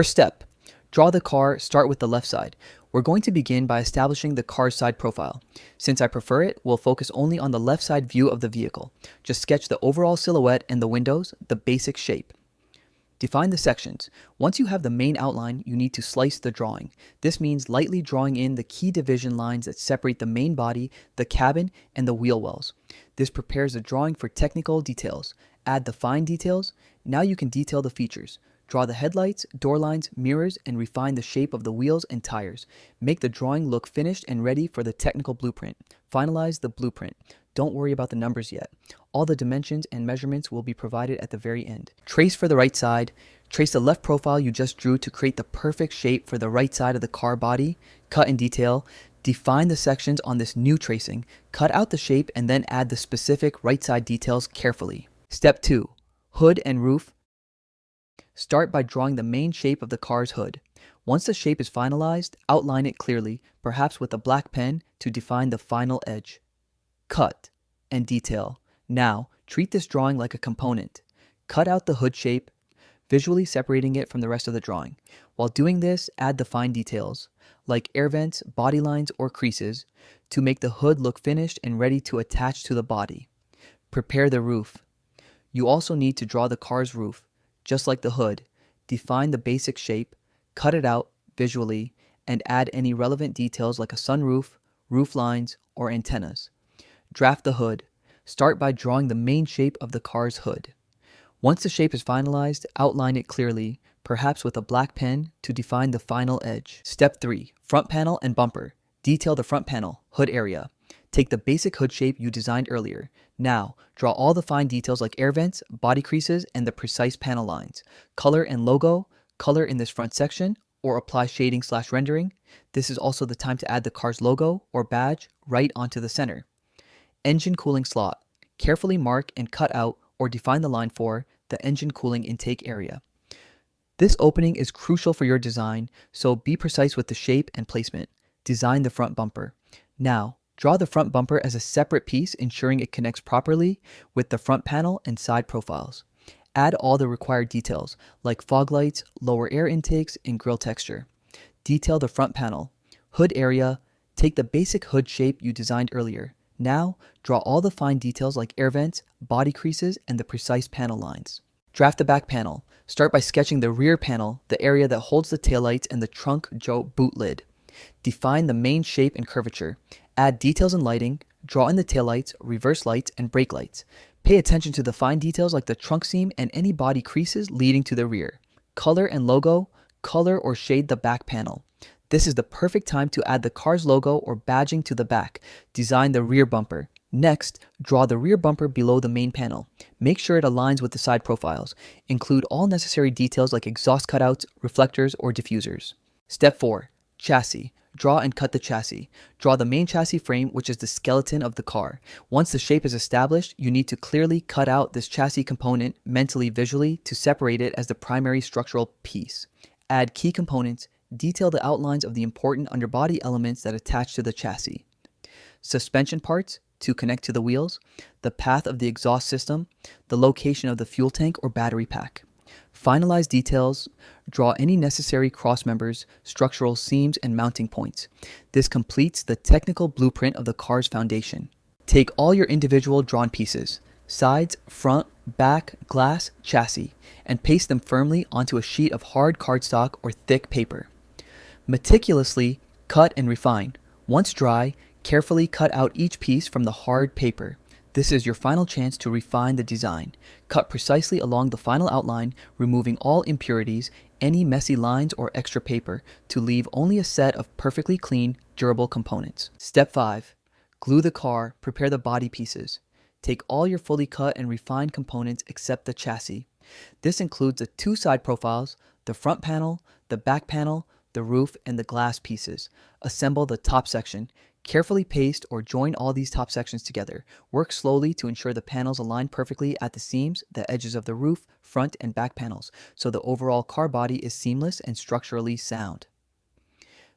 First step, draw the car, start with the left side. We're going to begin by establishing the car's side profile. Since I prefer it, we'll focus only on the left side view of the vehicle. Just sketch the overall silhouette and the windows, the basic shape. Define the sections. Once you have the main outline, you need to slice the drawing. This means lightly drawing in the key division lines that separate the main body, the cabin, and the wheel wells. This prepares the drawing for technical details. Add the fine details. Now you can detail the features. Draw the headlights, door lines, mirrors, and refine the shape of the wheels and tires. Make the drawing look finished and ready for the technical blueprint. Finalize the blueprint. Don't worry about the numbers yet. All the dimensions and measurements will be provided at the very end. Trace for the right side. Trace the left profile you just drew to create the perfect shape for the right side of the car body. Cut and detail. Define the sections on this new tracing. Cut out the shape and then add the specific right side details carefully. Step 2. Hood and roof. Start by drawing the main shape of the car's hood. Once the shape is finalized, outline it clearly, perhaps with a black pen to define the final edge. Cut and detail. Now, treat this drawing like a component. Cut out the hood shape, visually separating it from the rest of the drawing. While doing this, add the fine details, like air vents, body lines, or creases, to make the hood look finished and ready to attach to the body. Prepare the roof. You also need to draw the car's roof. Just like the hood, define the basic shape, cut it out visually, and add any relevant details like a sunroof, roof lines, or antennas. Draft the hood. Start by drawing the main shape of the car's hood. Once the shape is finalized, outline it clearly, perhaps with a black pen to define the final edge. Step 3. Front panel and bumper. Detail the front panel, hood area. Take the basic hood shape you designed earlier. Now, draw all the fine details like air vents, body creases, and the precise panel lines. Color and logo, color in this front section, or apply shading/rendering. This is also the time to add the car's logo or badge right onto the center. Engine cooling slot. Carefully mark and cut out or define the line for the engine cooling intake area. This opening is crucial for your design, so be precise with the shape and placement. Design the front bumper. Now, draw the front bumper as a separate piece, ensuring it connects properly with the front panel and side profiles. Add all the required details, like fog lights, lower air intakes, and grille texture. Detail the front panel. Hood area. Take the basic hood shape you designed earlier. Now, draw all the fine details like air vents, body creases, and the precise panel lines. Draft the back panel. Start by sketching the rear panel, the area that holds the taillights and the trunk boot lid. Define the main shape and curvature. Add details and lighting. Draw in the taillights, reverse lights, and brake lights. Pay attention to the fine details like the trunk seam and any body creases leading to the rear. Color and logo. Color or shade the back panel. This is the perfect time to add the car's logo or badging to the back. Design the rear bumper. Next, draw the rear bumper below the main panel. Make sure it aligns with the side profiles. Include all necessary details like exhaust cutouts, reflectors, or diffusers. Step 4. Chassis. Draw and cut the chassis. Draw the main chassis frame, which is the skeleton of the car. Once the shape is established, you need to clearly cut out this chassis component visually to separate it as the primary structural piece. Add key components. Detail the outlines of the important underbody elements that attach to the chassis. Suspension parts to connect to the wheels, the path of the exhaust system, the location of the fuel tank or battery pack. Finalize details. Draw any necessary cross members, structural seams, and mounting points. This completes the technical blueprint of the car's foundation. Take all your individual drawn pieces, sides, front, back, glass, chassis, and paste them firmly onto a sheet of hard cardstock or thick paper. Meticulously cut and refine. Once dry, carefully cut out each piece from the hard paper. This is your final chance to refine the design. Cut precisely along the final outline, removing all impurities, any messy lines or extra paper, to leave only a set of perfectly clean, durable components. Step 5. Glue the car, prepare the body pieces. Take all your fully cut and refined components except the chassis. This includes the two side profiles, the front panel, the back panel, the roof, and the glass pieces. Assemble the top section. Carefully paste or join all these top sections together. Work slowly to ensure the panels align perfectly at the seams, the edges of the roof, front, and back panels, so the overall car body is seamless and structurally sound.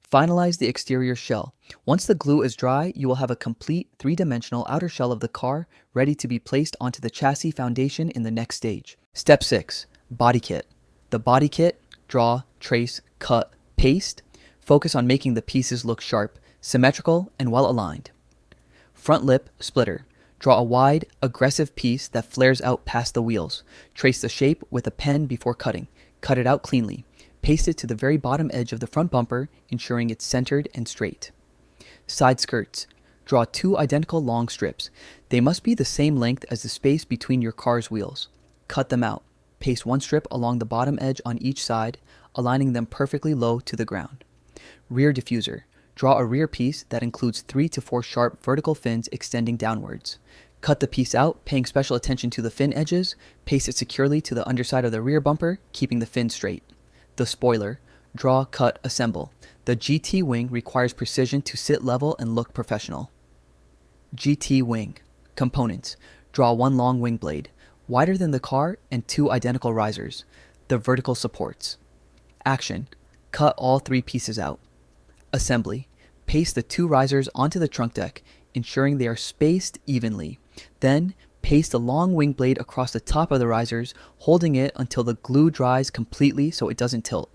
Finalize the exterior shell. Once the glue is dry, you will have a complete three-dimensional outer shell of the car ready to be placed onto the chassis foundation in the next stage. Step 6. Body kit. The body kit. draw, trace, cut, paste. Focus on making the pieces look sharp, symmetrical, and well aligned. Front lip splitter. Draw a wide, aggressive piece that flares out past the wheels. Trace the shape with a pen before cutting. Cut it out cleanly. Paste it to the very bottom edge of the front bumper, ensuring it's centered and straight. Side skirts. Draw 2 identical long strips. They must be the same length as the space between your car's wheels. Cut them out. Paste 1 strip along the bottom edge on each side, aligning them perfectly low to the ground. Rear diffuser. Draw a rear piece that includes 3 to 4 sharp vertical fins extending downwards. Cut the piece out, paying special attention to the fin edges. Paste it securely to the underside of the rear bumper, keeping the fin straight. The spoiler. Draw, cut, assemble. The GT wing requires precision to sit level and look professional. GT wing. Components. Draw 1 long wing blade, wider than the car, and 2 identical risers. The vertical supports. Action. Cut all 3 pieces out. Assembly. Paste the 2 risers onto the trunk deck, ensuring they are spaced evenly. Then, paste a long wing blade across the top of the risers, holding it until the glue dries completely so it doesn't tilt.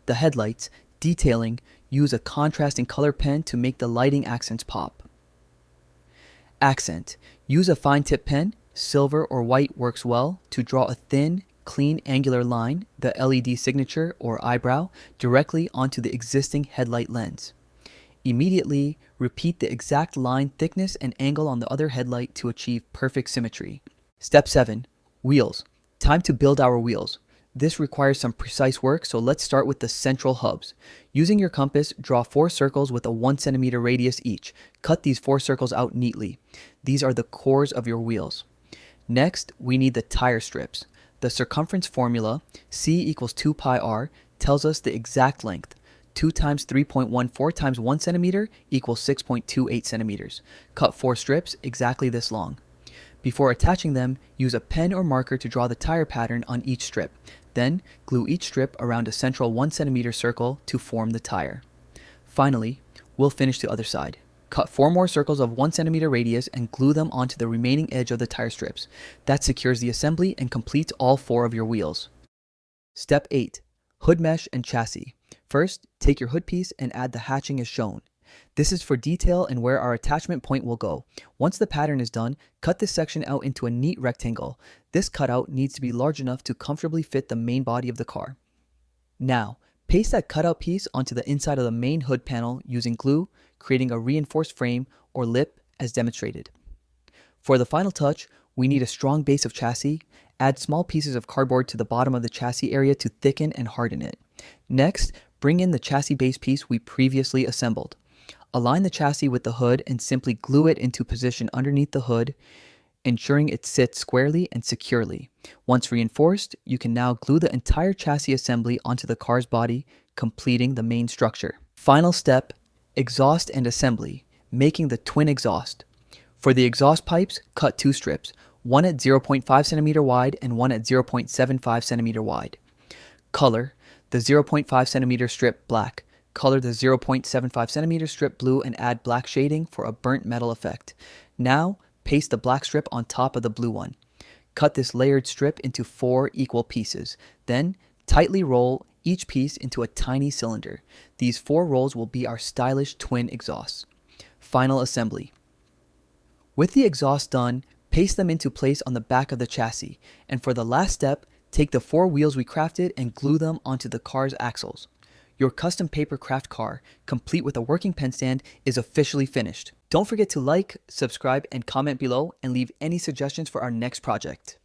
The headlights, detailing, use a contrasting color pen to make the lighting accents pop. Accent. Use a fine tip pen, silver or white works well, to draw a thin, clean angular line, the LED signature or eyebrow, directly onto the existing headlight lens. Immediately, repeat the exact line thickness and angle on the other headlight to achieve perfect symmetry. Step 7. Wheels. Time to build our wheels. This requires some precise work, so let's start with the central hubs. Using your compass, draw 4 circles with a 1 centimeter radius each. Cut these 4 circles out neatly. These are the cores of your wheels. Next, we need the tire strips. The circumference formula, C equals 2 pi r, tells us the exact length. 2 times 3.14 times 1 centimeter equals 6.28 centimeters. Cut 4 strips exactly this long. Before attaching them, use a pen or marker to draw the tire pattern on each strip. Then, glue each strip around a central 1 centimeter circle to form the tire. Finally, we'll finish the other side. Cut 4 more circles of 1 centimeter radius and glue them onto the remaining edge of the tire strips. That secures the assembly and completes all 4 of your wheels. Step 8. Hood mesh and chassis. First, take your hood piece and add the hatching as shown. This is for detail and where our attachment point will go. Once the pattern is done, cut this section out into a neat rectangle. This cutout needs to be large enough to comfortably fit the main body of the car. Now, paste that cutout piece onto the inside of the main hood panel using glue, creating a reinforced frame or lip as demonstrated. For the final touch, we need a strong base of chassis. Add small pieces of cardboard to the bottom of the chassis area to thicken and harden it. Next, bring in the chassis base piece we previously assembled. Align the chassis with the hood and simply glue it into position underneath the hood, ensuring it sits squarely and securely. Once reinforced, you can now glue the entire chassis assembly onto the car's body, completing the main structure. Final step, exhaust and assembly, making the twin exhaust. For the exhaust pipes, cut 2 strips, one at 0.5 centimeter wide and one at 0.75 centimeter wide. Color, the 0.5 centimeter strip black. Color the 0.75 centimeter strip blue and add black shading for a burnt metal effect. Now, paste the black strip on top of the blue one. Cut this layered strip into 4 equal pieces. Then, tightly roll each piece into a tiny cylinder. These 4 rolls will be our stylish twin exhausts. Final assembly. With the exhaust done, paste them into place on the back of the chassis. And for the last step, take the 4 wheels we crafted and glue them onto the car's axles. Your custom paper craft car, complete with a working pen stand, is officially finished. Don't forget to like, subscribe, and comment below and leave any suggestions for our next project.